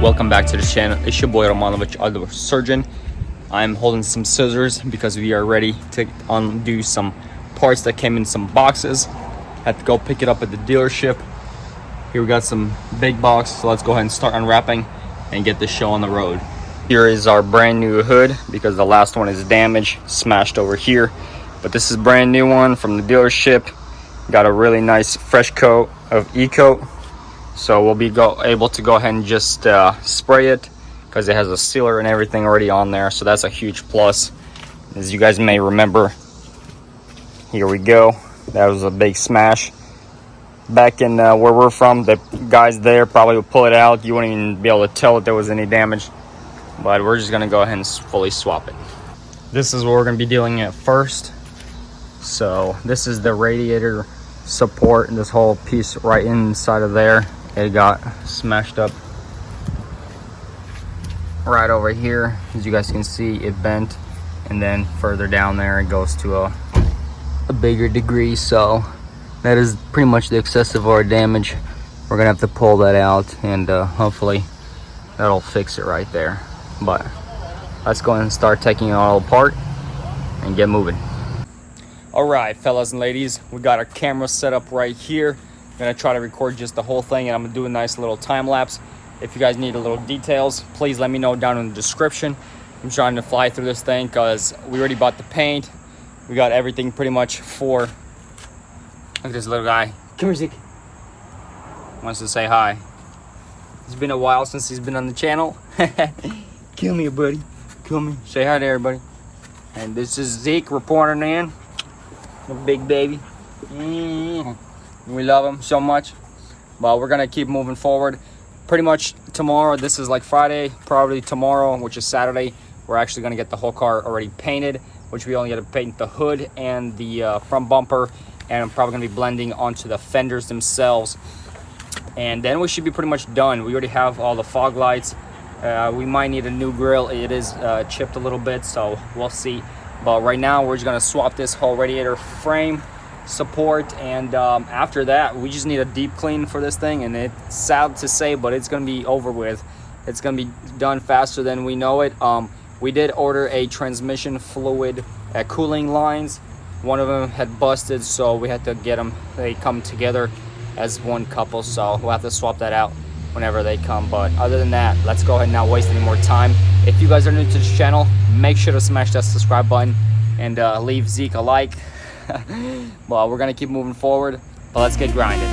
welcome back to the channel. It's your boy Romanovich, auto surgeon. I'm holding some scissors because we are ready to undo some parts that came in some boxes. Had to go pick it up at the dealership. Here we got some big box, so let's go ahead and start unwrapping and get this show on the road. Here is our brand new hood because the last one is damaged, smashed over here. But this is a brand new one from the dealership. Got a really nice fresh coat of E-coat. So we'll be able to go ahead and just spray it because it has a sealer and everything already on there. So that's a huge plus. As you guys may remember, here we go. That was a big smash. Back in where we're from, the guys there probably would pull it out. You wouldn't even be able to tell if there was any damage. But we're just gonna go ahead and fully swap it. This is what we're gonna be dealing at first. So this is the radiator support, and this whole piece right inside of there, it got smashed up right over here. As you guys can see, it bent, and then further down there it goes to a bigger degree. So that is pretty much the excessive or damage. We're gonna have to pull that out, and hopefully that'll fix it right there. But let's go ahead and start taking it all apart and get moving. All right, fellas and ladies, we got our camera set up right here. I'm gonna try to record just the whole thing, and I'm gonna do a nice little time lapse. If you guys need a little details, please let me know down in the description. I'm trying to fly through this thing because we already bought the paint. We got everything pretty much for. Look at this little guy. Come here, Zeke. Wants to say hi. It's been a while since he's been on the channel. Come here, buddy. Come here. Say hi to everybody. And this is Zeke reporting in. The big baby. We love him so much. But we're gonna keep moving forward. Pretty much tomorrow, this is like Friday, probably tomorrow, which is Saturday, we're actually gonna get the whole car already painted, which we only gotta paint the hood and the front bumper, and I'm probably gonna be blending onto the fenders themselves. And then we should be pretty much done. We already have all the fog lights. We might need a new grill. It is chipped a little bit, so we'll see. But right now we're just gonna swap this whole radiator frame support, and after that we just need a deep clean for this thing. And it's sad to say, but it's gonna be over with. It's gonna be done faster than we know it. We did order a transmission fluid cooling lines. One of them had busted, so we had to get them. They come together as one couple, so we'll have to swap that out whenever they come. But other than that, let's go ahead and not waste any more time. If you guys are new to this channel, make sure to smash that subscribe button and leave Zeke a like. Well, we're gonna keep moving forward, but let's get grinding.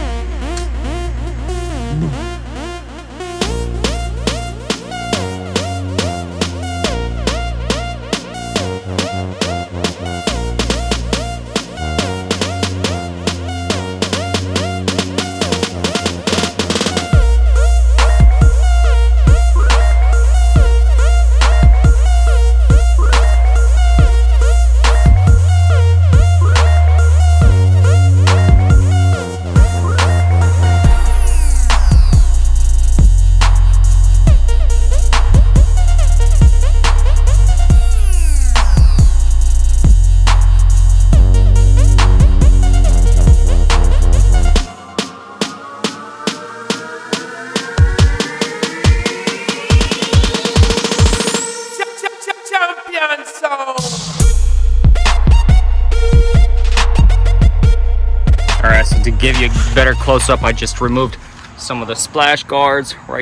Alright, so to give you a better close-up, I just removed some of the splash guards right